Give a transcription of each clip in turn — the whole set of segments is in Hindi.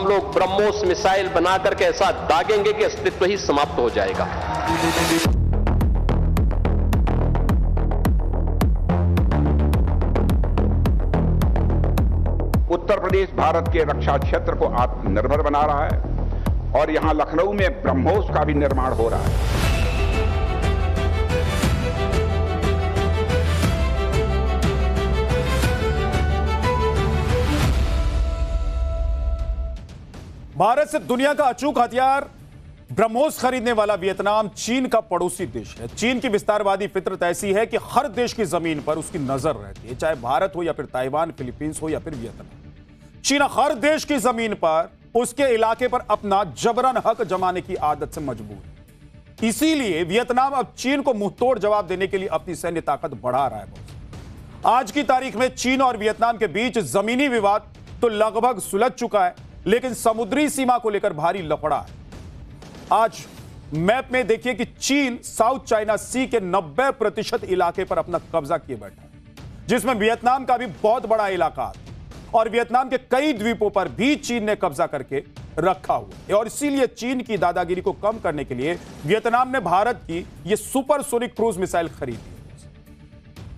लोग ब्रह्मोस मिसाइल बना करके ऐसा दागेंगे कि अस्तित्व ही समाप्त हो जाएगा। उत्तर प्रदेश भारत के रक्षा क्षेत्र को आत्मनिर्भर बना रहा है और यहां लखनऊ में ब्रह्मोस का भी निर्माण हो रहा है। भारत से दुनिया का अचूक हथियार ब्रह्मोस खरीदने वाला वियतनाम चीन का पड़ोसी देश है। चीन की विस्तारवादी फितरत ऐसी है कि हर देश की जमीन पर उसकी नजर रहती है, चाहे भारत हो या फिर ताइवान, फिलीपींस हो या फिर वियतनाम। चीन हर देश की जमीन पर उसके इलाके पर अपना जबरन हक जमाने की आदत से मजबूर है। इसीलिए वियतनाम अब चीन को मुंहतोड़ जवाब देने के लिए अपनी सैन्य ताकत बढ़ा रहा है। आज की तारीख में चीन और वियतनाम के बीच जमीनी विवाद तो लगभग सुलझ चुका है, लेकिन समुद्री सीमा को लेकर भारी लफड़ा है। आज मैप में देखिए कि चीन साउथ चाइना सी के 90% इलाके पर अपना कब्जा किए बैठा है, जिसमें वियतनाम का भी बहुत बड़ा इलाका है और वियतनाम के कई द्वीपों पर भी चीन ने कब्जा करके रखा हुआ है। और इसीलिए चीन की दादागिरी को कम करने के लिए वियतनाम ने भारत की यह सुपरसोनिक क्रूज मिसाइल खरीदी।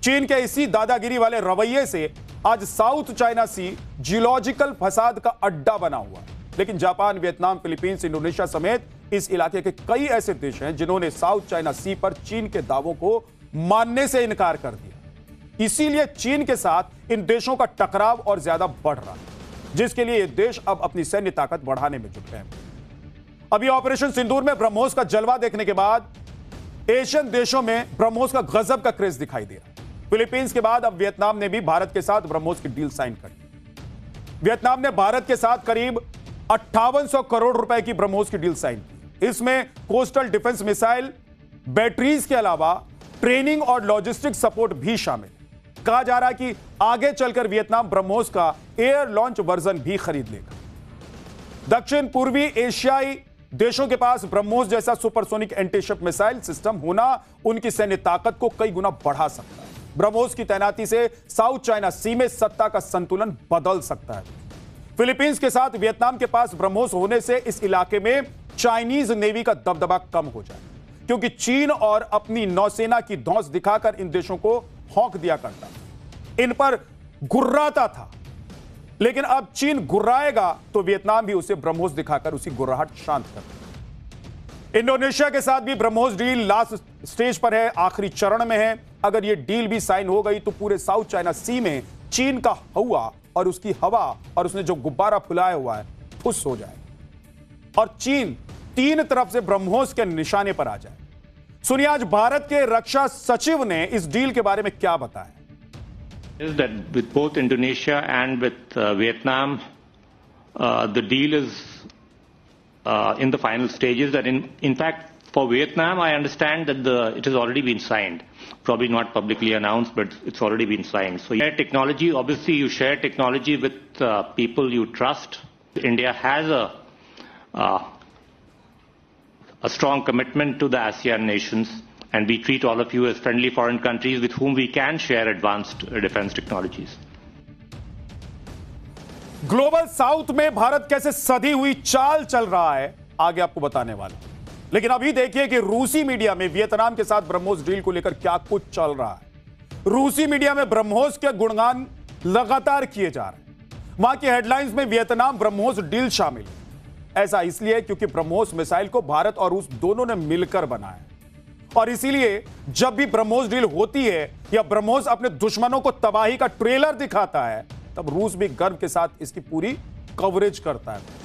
चीन के इसी दादागिरी वाले रवैये से आज साउथ चाइना सी जियोलॉजिकल फसाद का अड्डा बना हुआ है। लेकिन जापान, वियतनाम, फिलीपींस, इंडोनेशिया समेत इस इलाके के कई ऐसे देश हैं जिन्होंने साउथ चाइना सी पर चीन के दावों को मानने से इनकार कर दिया। इसीलिए चीन के साथ इन देशों का टकराव और ज्यादा बढ़ रहा है, जिसके लिए ये देश अब अपनी सैन्य ताकत बढ़ाने में जुट गए हैं। अभी ऑपरेशन सिंदूर में ब्रह्मोस का जलवा देखने के बाद एशियन देशों में ब्रह्मोस का गजब का क्रेज दिखाई दे रहा है। फिलीपींस के बाद अब वियतनाम ने भी भारत के साथ ब्रह्मोस की डील साइन कर दी। वियतनाम ने भारत के साथ करीब 5800 करोड़ रुपए की ब्रह्मोस की डील साइन की। इसमें कोस्टल डिफेंस मिसाइल, बैटरीज के अलावा ट्रेनिंग और लॉजिस्टिक सपोर्ट भी शामिल है। कहा जा रहा है कि आगे चलकर वियतनाम ब्रह्मोस का एयर लॉन्च वर्जन भी खरीद लेगा। दक्षिण पूर्वी एशियाई देशों के पास ब्रह्मोस जैसा सुपरसोनिक एंटीशिप मिसाइल सिस्टम होना उनकी सैन्य ताकत को कई गुना बढ़ा सकता है। ब्रह्मोस की तैनाती से साउथ चाइना सी में सत्ता का संतुलन बदल सकता है। फिलीपींस के साथ वियतनाम के पास ब्रह्मोस होने से इस इलाके में चाइनीज नेवी का दबदबा कम हो जाए, क्योंकि चीन और अपनी नौसेना की धौंस दिखाकर इन देशों को हौंक दिया करता, इन पर गुर्राता था। लेकिन अब चीन गुर्राएगा तो वियतनाम भी उसे ब्रह्मोस दिखाकर उसी गुर्राहट शांत कर। इंडोनेशिया के साथ भी ब्रह्मोस डील लास्ट स्टेज पर है, आखिरी चरण में है। अगर यह डील भी साइन हो गई तो पूरे साउथ चाइना सी में चीन का हवा और उसकी हवा और उसने जो गुब्बारा फुलाया हुआ है फुस हो जाए और चीन तीन तरफ से ब्रह्मोस के निशाने पर आ जाए। सुनिए आज भारत के रक्षा सचिव ने इस डील के बारे में क्या बताया। Is that with both Indonesia and with Vietnam, the deal is in the final stages. That in fact, for Vietnam, I understand that it has already been signed. Probably not publicly announced, but it's already been signed. So, share technology. Obviously, you share technology with people you trust. India has a strong commitment to the ASEAN nations. And we treat all of you as friendly foreign countries with whom we can share advanced defense technologies. Global south में भारत कैसे सधी हुई चाल चल रहा है आगे आपको बताने वाला। लेकिन अभी देखिए कि रूसी मीडिया में वियतनाम के साथ ब्रह्मोस डील को लेकर क्या कुछ चल रहा है। रूसी मीडिया में ब्रह्मोस के गुणगान लगातार किए जा रहे हैं। वहां की हेडलाइंस में वियतनाम ब्रह्मोस डील शामिल है। ऐसा इसलिए क्योंकि ब्रह्मोस मिसाइल को भारत और रूस दोनों ने मिलकर बनाया और इसीलिए जब भी ब्रह्मोस डील होती है या ब्रह्मोस अपने दुश्मनों को तबाही का ट्रेलर दिखाता है, तब रूस भी गर्व के साथ इसकी पूरी कवरेज करता है।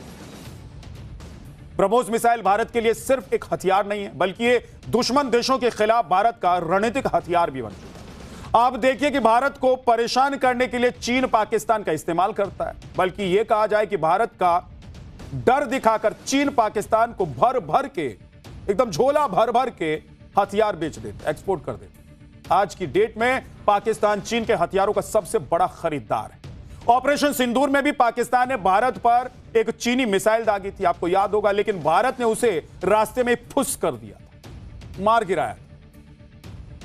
ब्रह्मोस मिसाइल भारत के लिए सिर्फ एक हथियार नहीं है, बल्कि ये दुश्मन देशों के खिलाफ भारत का रणनीतिक हथियार भी बन चुका है। आप देखिए कि भारत को परेशान करने के लिए चीन पाकिस्तान का इस्तेमाल करता है, बल्कि यह कहा जाए कि भारत का डर दिखाकर चीन पाकिस्तान को भर भर के, एकदम झोला भर भर के हथियार बेच देते, एक्सपोर्ट कर देते। आज की डेट में पाकिस्तान चीन के हथियारों का सबसे बड़ा खरीदार है। ऑपरेशन सिंदूर में भी पाकिस्तान ने भारत पर एक चीनी मिसाइल दागी थी, आपको याद होगा, लेकिन भारत ने उसे रास्ते में फुस कर दिया था, मार गिराया।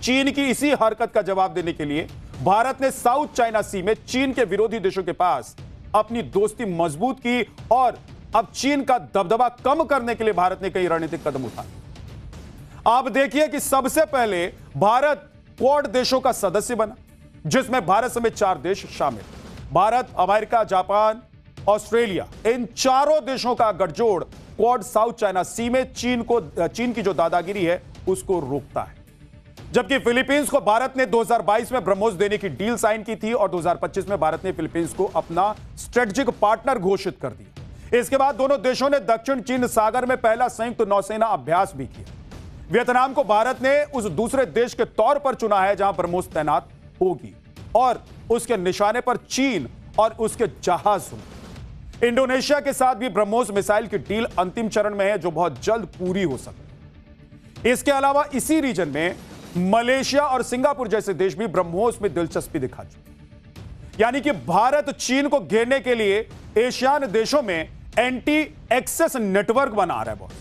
चीन की इसी हरकत का जवाब देने के लिए भारत ने साउथ चाइना सी में चीन के विरोधी देशों के पास अपनी दोस्ती मजबूत की और अब चीन का दबदबा कम करने के लिए भारत ने कई रणनीतिक कदम उठाए। आप देखिए कि सबसे पहले भारत क्वाड देशों का सदस्य बना, जिसमें भारत समेत 4 देश शामिल। भारत, अमेरिका, जापान, ऑस्ट्रेलिया, इन चारों देशों का गठजोड़ क्वाड साउथ चाइना सी में चीन की जो दादागिरी है उसको रोकता है। जबकि फिलीपींस को भारत ने 2022 में ब्रह्मोस देने की डील साइन की थी और 2025 में भारत ने फिलीपींस को अपना स्ट्रेटेजिक पार्टनर घोषित कर दिया। इसके बाद दोनों देशों ने दक्षिण चीन सागर में पहला संयुक्त नौसेना अभ्यास भी किया। वियतनाम को भारत ने उस दूसरे देश के तौर पर चुना है जहां ब्रह्मोस तैनात होगी और उसके निशाने पर चीन और उसके जहाज होंगे। इंडोनेशिया के साथ भी ब्रह्मोस मिसाइल की डील अंतिम चरण में है, जो बहुत जल्द पूरी हो सकती है। इसके अलावा इसी रीजन में मलेशिया और सिंगापुर जैसे देश भी ब्रह्मोस में दिलचस्पी दिखा चुके। यानी कि भारत चीन को घेरने के लिए एशियान देशों में एंटी एक्सेस नेटवर्क बना रहा है बॉस,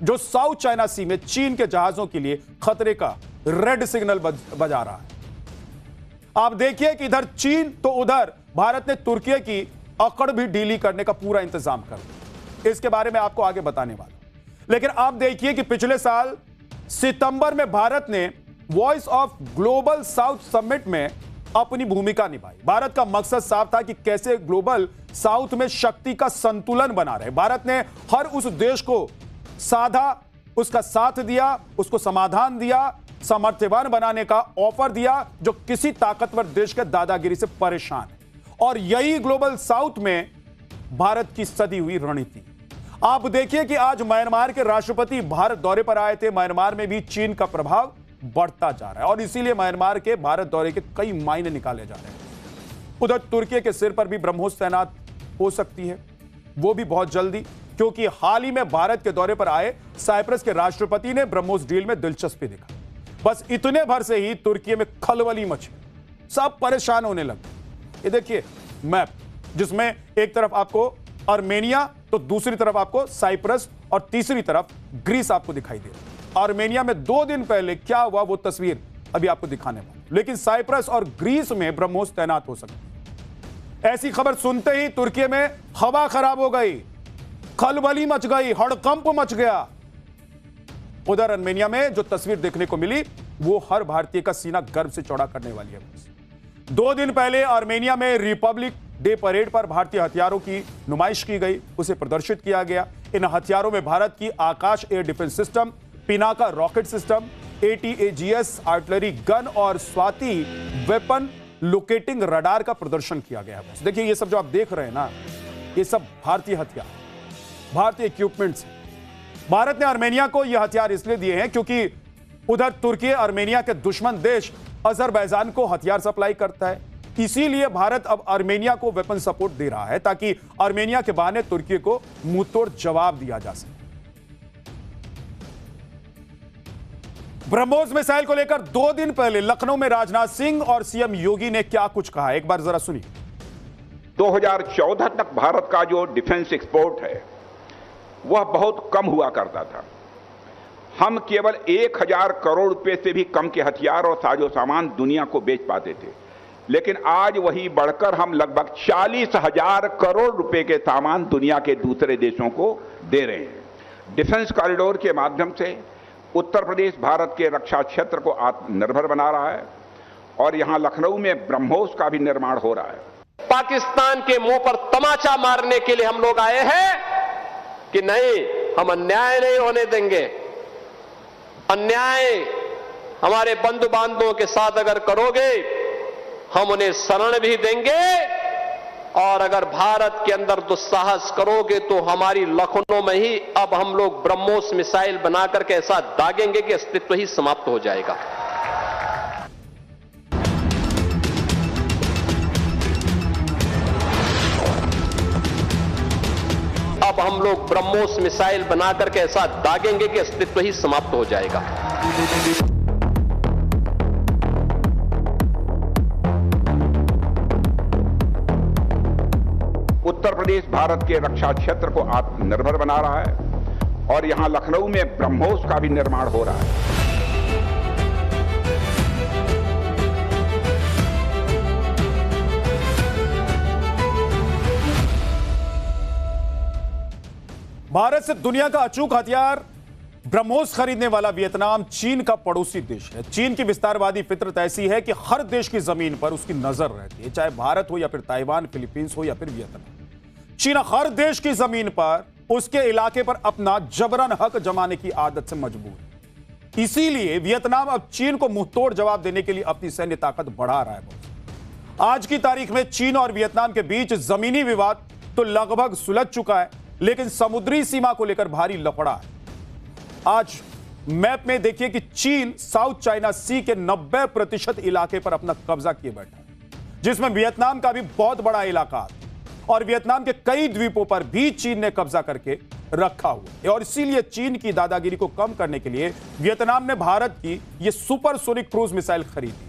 जो साउथ चाइना सी में चीन के जहाजों के लिए खतरे का रेड सिग्नल बजा रहा है। आप देखिए कि इधर चीन तो उधर भारत ने तुर्की की अकड़ भी ढीली करने का पूरा इंतजाम कर दिया। इसके बारे में आपको आगे बताने वाला। लेकिन आप देखिए कि पिछले साल सितंबर में भारत ने voice of global south summit में अपनी भूमिका निभाई। भारत का मकसद साफ था कि कैसे ग्लोबल साउथ में शक्ति का संतुलन बना रहे। भारत ने हर उस देश को साधा, उसका साथ दिया, उसको समाधान दिया, सामर्थ्यवान बनाने का ऑफर दिया, जो किसी ताकतवर देश के दादागिरी से परेशान है। और यही ग्लोबल साउथ में भारत की सदी हुई रणनीति। आप देखिए कि आज म्यांमार के राष्ट्रपति भारत दौरे पर आए थे। म्यांमार में भी चीन का प्रभाव बढ़ता जा रहा है और इसीलिए म्यांमार के भारत दौरे के कई मायने निकाले जा रहे हैं। उधर तुर्की के सिर पर भी ब्रह्मोस तैनात हो सकती है, वो भी बहुत जल्दी, क्योंकि हाल ही में भारत के दौरे पर आए साइप्रस के राष्ट्रपति ने ब्रह्मोस डील में दिलचस्पी दिखा। बस इतने भर से ही तुर्की में खलबली मची, सब परेशान होने लगे। ये देखिए मैप, जिसमें एक तरफ आपको आर्मेनिया तो दूसरी तरफ आपको साइप्रस और तीसरी तरफ ग्रीस आपको दिखाई दे रहा है। आर्मेनिया में 2 दिन पहले क्या हुआ वो तस्वीर अभी आपको दिखाने वाला। लेकिन साइप्रस और ग्रीस में ब्रह्मोस तैनात हो सकते। ऐसी खबर सुनते ही तुर्की में हवा खराब हो गई, खलबली मच गई, हड़कंप मच गया। उधर आर्मेनिया में जो तस्वीर देखने को मिली वो हर भारतीय का सीना गर्व से चौड़ा करने वाली है। 2 दिन पहले आर्मेनिया में रिपब्लिक डे परेड पर भारतीय हथियारों की नुमाइश की गई, उसे प्रदर्शित किया गया। इन हथियारों में भारत की Akash air defence system, Pinaka rocket system, ATAGS artillery gun और स्वाति वेपन लोकेटिंग रडार का प्रदर्शन किया गया है। देखिए ये सब जो आप देख रहे हैं ना, ये सब भारतीय हथियार, भारतीय इक्विपमेंट्स। भारत ने आर्मेनिया को यह हथियार इसलिए दिए हैं क्योंकि उधर तुर्की आर्मेनिया के दुश्मन देश अजरबैजान को हथियार सप्लाई करता है। इसीलिए भारत अब आर्मेनिया को वेपन सपोर्ट दे रहा है ताकि आर्मेनिया के बहाने तुर्की को मुंहतोड़ जवाब दिया जा सके। ब्रह्मोस मिसाइल को लेकर 2 दिन पहले लखनऊ में राजनाथ सिंह और सीएम योगी ने क्या कुछ कहा, एक बार जरा सुनिए। 2014 तक भारत का जो डिफेंस एक्सपोर्ट है वह बहुत कम हुआ करता था। हम केवल 1000 करोड़ रुपए से भी कम के हथियार और साजो सामान दुनिया को बेच पाते थे, लेकिन आज वही बढ़कर हम लगभग 40,000 करोड़ रुपए के सामान दुनिया के दूसरे देशों को दे रहे हैं। डिफेंस कॉरिडोर के माध्यम से उत्तर प्रदेश भारत के रक्षा क्षेत्र को आत्मनिर्भर बना रहा है और यहां लखनऊ में ब्रह्मोस का भी निर्माण हो रहा है। पाकिस्तान के मुंह पर तमाचा मारने के लिए हम लोग आए हैं कि नहीं, हम अन्याय नहीं होने देंगे। अन्याय हमारे बंधु बांधवों के साथ अगर करोगे हम उन्हें शरण भी देंगे, और अगर भारत के अंदर दुस्साहस करोगे तो हमारी लखनऊ में ही अब हम लोग ब्रह्मोस मिसाइल बनाकर के ऐसा दागेंगे कि अस्तित्व ही समाप्त हो जाएगा। अब हम लोग ब्रह्मोस मिसाइल बनाकर के ऐसा दागेंगे कि अस्तित्व ही समाप्त हो जाएगा। उत्तर प्रदेश भारत के रक्षा क्षेत्र को आत्मनिर्भर बना रहा है और यहां लखनऊ में ब्रह्मोस का भी निर्माण हो रहा है। भारत से दुनिया का अचूक हथियार ब्रह्मोस खरीदने वाला वियतनाम चीन का पड़ोसी देश है। चीन की विस्तारवादी फितरत ऐसी है कि हर देश की जमीन पर उसकी नजर रहती है, चाहे भारत हो या फिर ताइवान, फिलीपींस हो या फिर वियतनाम। चीन हर देश की जमीन पर उसके इलाके पर अपना जबरन हक जमाने की आदत से मजबूर है। इसीलिए वियतनाम अब चीन को मुंहतोड़ जवाब देने के लिए अपनी सैन्य ताकत बढ़ा रहा है। आज की तारीख में चीन और वियतनाम के बीच जमीनी विवाद तो लगभग सुलझ चुका है, लेकिन समुद्री सीमा को लेकर भारी लफड़ा है। आज मैप में देखिए कि चीन साउथ चाइना सी के 90% इलाके पर अपना कब्जा किए बैठा है, जिसमें वियतनाम का भी बहुत बड़ा इलाका है और वियतनाम के कई द्वीपों पर भी चीन ने कब्जा करके रखा हुआ है। और इसीलिए चीन की दादागिरी को कम करने के लिए वियतनाम ने भारत की यह सुपरसोनिक क्रूज मिसाइल खरीदी।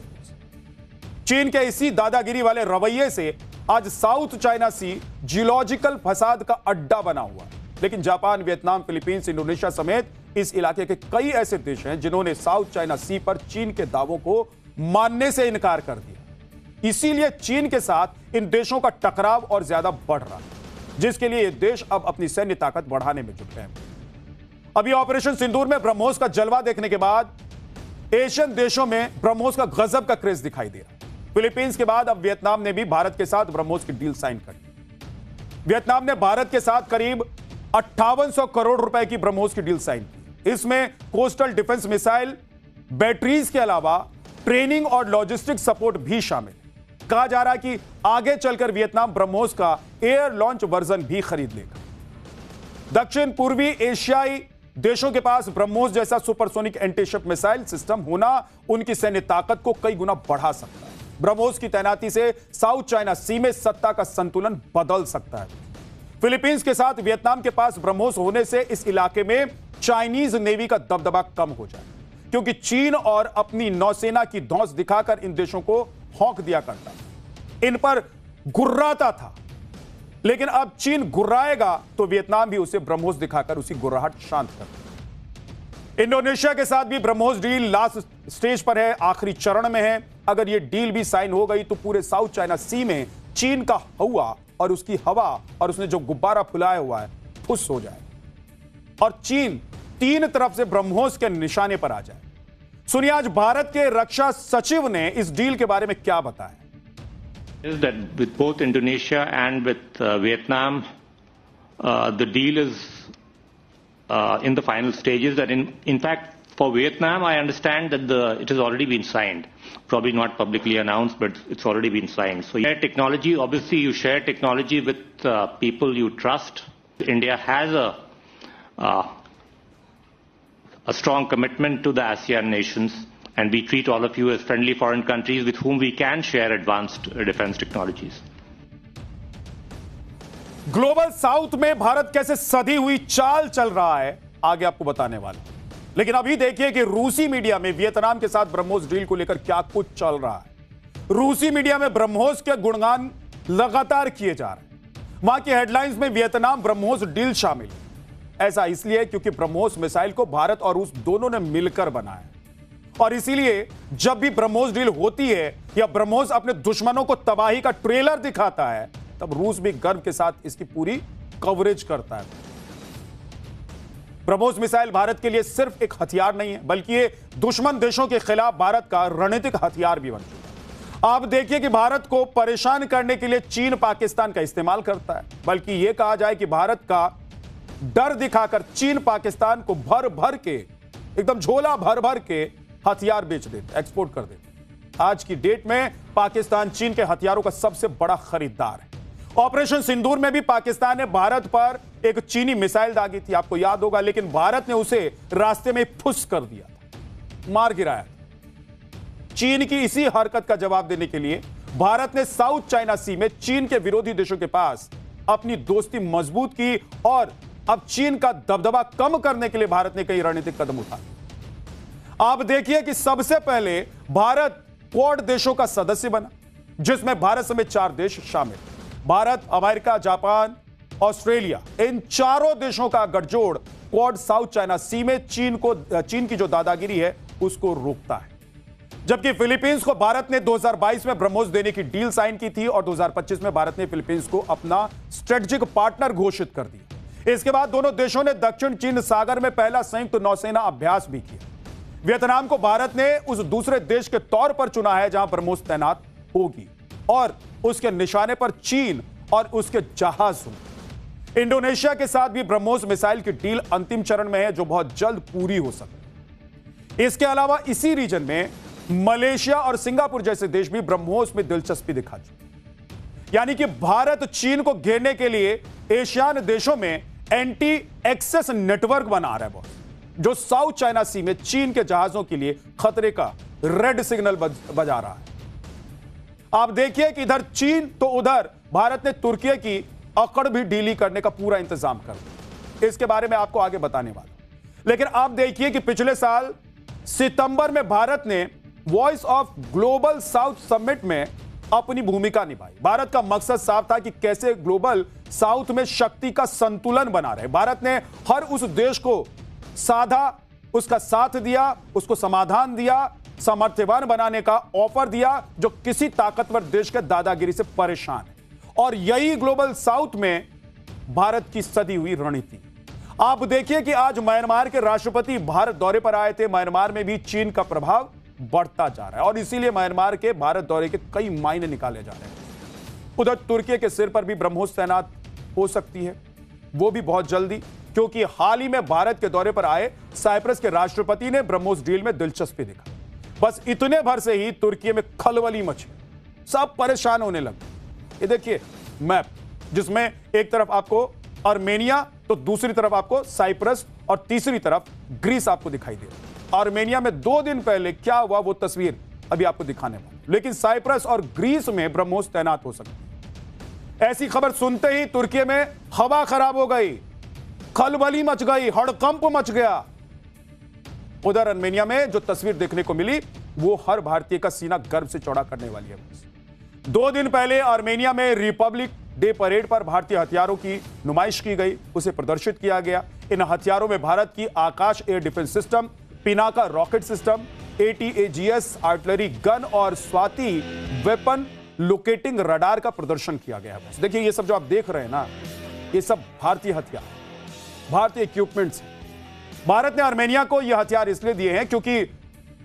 चीन के इसी दादागिरी वाले रवैये से आज साउथ चाइना सी जियोलॉजिकल फसाद का अड्डा बना हुआ है। लेकिन जापान, वियतनाम, फिलीपींस, इंडोनेशिया समेत इस इलाके के कई ऐसे देश हैं जिन्होंने साउथ चाइना सी पर चीन के दावों को मानने से इनकार कर दिया। इसीलिए चीन के साथ इन देशों का टकराव और ज्यादा बढ़ रहा है, जिसके लिए ये देश अब अपनी सैन्य ताकत बढ़ाने में जुटे हैं। अभी ऑपरेशन सिंदूर में ब्रह्मोस का जलवा देखने के बाद एशियन देशों में ब्रह्मोस का गजब का क्रेज दिखाई दे रहा है। फिलीपींस के बाद अब वियतनाम ने भी भारत के साथ ब्रह्मोस की डील साइन कर दी। वियतनाम ने भारत के साथ करीब 5800 करोड़ रुपए की ब्रह्मोस की डील साइन की। इसमें कोस्टल डिफेंस मिसाइल, बैटरीज के अलावा ट्रेनिंग और लॉजिस्टिक सपोर्ट भी शामिल है। कहा जा रहा है कि आगे चलकर वियतनाम ब्रह्मोस का एयर लॉन्च वर्जन भी खरीद लेगा। दक्षिण पूर्वी एशियाई देशों के पास ब्रह्मोस जैसा सुपरसोनिक एंटीशिप मिसाइल सिस्टम होना उनकी सैन्य ताकत को कई गुना बढ़ा सकता है। ब्रह्मोस की तैनाती से साउथ चाइना सी में सत्ता का संतुलन बदल सकता है। फिलीपींस के साथ वियतनाम के पास ब्रह्मोस होने से इस इलाके में चाइनीज नेवी का दबदबा कम हो जाए, क्योंकि चीन और अपनी नौसेना की धौंस दिखाकर इन देशों को हौंक दिया करता, इन पर गुर्राता था। लेकिन अब चीन गुर्राएगा तो वियतनाम भी उसे ब्रह्मोस दिखाकर उसी गुर्राहट शांत कर। इंडोनेशिया के साथ भी ब्रह्मोस डील लास्ट स्टेज पर है, आखिरी चरण में है। अगर यह डील भी साइन हो गई तो पूरे साउथ चाइना सी में चीन का हवा और उसकी हवा और उसने जो गुब्बारा फुलाया हुआ है फुस हो जाए और चीन तीन तरफ से ब्रह्मोस के निशाने पर आ जाए। सुनिए आज भारत के रक्षा सचिव ने इस डील के बारे में क्या बताया। Is that with both Indonesia and with Vietnam, the deal is in the final stages. That in fact, for Vietnam, I understand that it has already been signed. Probably not publicly announced, but it's already been signed. So, share technology. Obviously, you share technology with people you trust. India has a strong commitment to the ASEAN nations. And we treat all of you as friendly foreign countries with whom we can share advanced defense technologies. Global south में भारत कैसे सधी हुई चाल चल रहा है आगे आपको बताने वाला, लेकिन अभी देखिए कि रूसी मीडिया में वियतनाम के साथ ब्रह्मोस डील को लेकर क्या कुछ चल रहा है। रूसी मीडिया में ब्रह्मोस के गुणगान लगातार किए जा रहे हैं। वहां की हेडलाइंस में वियतनाम ब्रह्मोस डील शामिल है। ऐसा इसलिए क्योंकि ब्रह्मोस मिसाइल को भारत और रूस दोनों ने मिलकर बनाया और इसीलिए जब भी ब्रह्मोस डील होती है या ब्रह्मोस अपने दुश्मनों को तबाही का ट्रेलर दिखाता है, तब रूस भी गर्व के साथ इसकी पूरी कवरेज करता है। ब्रह्मोस मिसाइल भारत के लिए सिर्फ एक हथियार नहीं है, बल्कि ये दुश्मन देशों के खिलाफ भारत का रणनीतिक हथियार भी बन चुका है। आप देखिए कि भारत को परेशान करने के लिए चीन पाकिस्तान का इस्तेमाल करता है, बल्कि यह कहा जाए कि भारत का डर दिखाकर चीन पाकिस्तान को भर भर के, एकदम झोला भर भर के हथियार बेच देते, एक्सपोर्ट कर देते। आज की डेट में पाकिस्तान चीन के हथियारों का सबसे बड़ा खरीदार है। ऑपरेशन सिंदूर में भी पाकिस्तान ने भारत पर एक चीनी मिसाइल दागी थी, आपको याद होगा, लेकिन भारत ने उसे रास्ते में फुस कर दिया था, मार गिराया। चीन की इसी हरकत का जवाब देने के लिए भारत ने साउथ चाइना सी में चीन के विरोधी देशों के पास अपनी दोस्ती मजबूत की और अब चीन का दबदबा कम करने के लिए भारत ने कई रणनीतिक कदम उठाए। आप देखिए कि सबसे पहले भारत क्वाड देशों का सदस्य बना, जिसमें भारत समेत 4 देश शामिल। भारत, अमेरिका, जापान, ऑस्ट्रेलिया, इन चारों देशों का गठजोड़ क्वाड साउथ चाइना सी में चीन की जो दादागिरी है उसको रोकता है। जबकि फिलीपींस को भारत ने 2022 में ब्रह्मोस देने की डील साइन की थी और 2025 में भारत ने फिलीपींस को अपना स्ट्रेटेजिक पार्टनर घोषित कर दिया। इसके बाद दोनों देशों ने दक्षिण चीन सागर में पहला संयुक्त नौसेना अभ्यास भी किया। वियतनाम को भारत ने उस दूसरे देश के तौर पर चुना है जहां ब्रह्मोस तैनात होगी और उसके निशाने पर चीन और उसके जहाज होंगे। इंडोनेशिया के साथ भी ब्रह्मोस मिसाइल की डील अंतिम चरण में है, जो बहुत जल्द पूरी हो सकती है। इसके अलावा इसी रीजन में मलेशिया और सिंगापुर जैसे देश भी ब्रह्मोस में दिलचस्पी दिखा चुके। यानी कि भारत चीन को घेरने के लिए एशियान देशों में एंटी एक्सेस नेटवर्क बना रहा है बॉस, जो साउथ चाइना सी में चीन के जहाजों के लिए खतरे का रेड सिग्नल बजा रहा है। आप देखिए कि इधर चीन तो उधर भारत ने तुर्की की अकड़ भी ढीली करने का पूरा इंतजाम कर दिया। इसके बारे में आपको आगे बताने वाला। लेकिन आप देखिए कि पिछले साल सितंबर में भारत ने voice of global south summit में अपनी भूमिका निभाई। भारत का मकसद साफ था कि कैसे ग्लोबल साउथ में शक्ति का संतुलन बना रहे। भारत ने हर उस देश को साधा, उसका साथ दिया, उसको समाधान दिया, सामर्थ्यवान बनाने का ऑफर दिया जो किसी ताकतवर देश के दादागिरी से परेशान है। और यही ग्लोबल साउथ में भारत की सदी हुई रणनीति। आप देखिए कि आज म्यांमार के राष्ट्रपति भारत दौरे पर आए थे। म्यांमार में भी चीन का प्रभाव बढ़ता जा रहा है और इसीलिए म्यांमार के भारत दौरे के कई मायने निकाले जा रहे हैं। उधर तुर्की के सिर पर भी ब्रह्मोस तैनात हो सकती है, वो भी बहुत जल्दी, क्योंकि हाल ही में भारत के दौरे पर आए साइप्रस के राष्ट्रपति ने ब्रह्मोस डील में दिलचस्पी दिखाई। बस इतने भर से ही तुर्की में खलबली मची, सब परेशान होने लगे। ये देखिए मैप, जिसमें एक तरफ आपको आर्मेनिया तो दूसरी तरफ आपको साइप्रस और तीसरी तरफ ग्रीस आपको दिखाई दे रहा है। आर्मेनिया में 2 दिन पहले क्या हुआ वो तस्वीर अभी आपको दिखाने वाला, लेकिन साइप्रस और ग्रीस में ब्रह्मोस तैनात हो सकते हैं। ऐसी खबर सुनते ही तुर्की में हवा खराब हो गई, खलबली मच गई, हड़कंप मच गया। उधर आर्मेनिया में जो तस्वीर देखने को मिली वो हर भारतीय का सीना गर्व से चौड़ा करने वाली है। 2 दिन पहले आर्मेनिया में रिपब्लिक डे परेड पर भारतीय हथियारों की नुमाइश की गई, उसे प्रदर्शित किया गया। इन हथियारों में भारत की Akash air defence system, Pinaka rocket system, ATAGS artillery gun और स्वाति वेपन लोकेटिंग रडार का प्रदर्शन किया गया है। देखिए ये सब जो आप देख रहे हैं ना, ये सब भारतीय हथियार, भारतीय इक्विपमेंट्स। भारत ने आर्मेनिया को यह हथियार इसलिए दिए हैं क्योंकि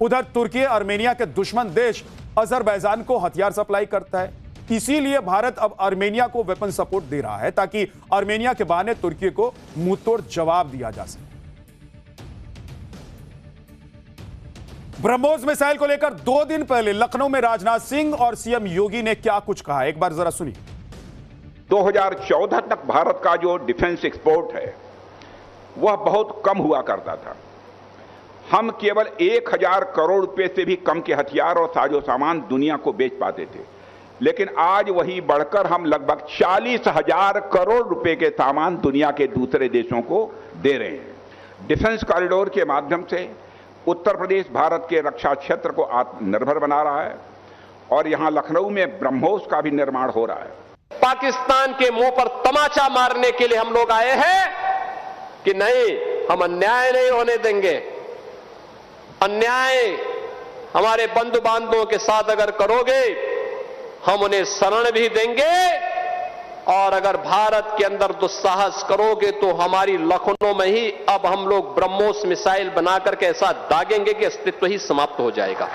उधर तुर्की आर्मेनिया के दुश्मन देश अजरबैजान को हथियार सप्लाई करता है। इसीलिए भारत अब आर्मेनिया को वेपन सपोर्ट दे रहा है ताकि आर्मेनिया के बहाने तुर्की को मुंहतोड़ जवाब दिया जा सके। ब्रह्मोस मिसाइल को लेकर 2 दिन पहले लखनऊ में राजनाथ सिंह और सीएम योगी ने क्या कुछ कहा, एक बार जरा सुनिए। 2014 तक भारत का जो डिफेंस एक्सपोर्ट है वह बहुत कम हुआ करता था। हम केवल 1000 करोड़ रुपए से भी कम के हथियार और साजो सामान दुनिया को बेच पाते थे, लेकिन आज वही बढ़कर हम लगभग 40,000 करोड़ रुपए के सामान दुनिया के दूसरे देशों को दे रहे हैं। डिफेंस कॉरिडोर के माध्यम से उत्तर प्रदेश भारत के रक्षा क्षेत्र को आत्मनिर्भर बना रहा है और यहां लखनऊ में ब्रह्मोस का भी निर्माण हो रहा है। पाकिस्तान के मुंह पर तमाचा मारने के लिए हम लोग आए हैं कि नहीं, हम अन्याय नहीं होने देंगे। अन्याय हमारे बंधु बांधवों के साथ अगर करोगे हम उन्हें शरण भी देंगे, और अगर भारत के अंदर दुस्साहस करोगे तो हमारी लखनऊ में ही अब हम लोग ब्रह्मोस मिसाइल बनाकर के ऐसा दागेंगे कि अस्तित्व ही समाप्त हो जाएगा।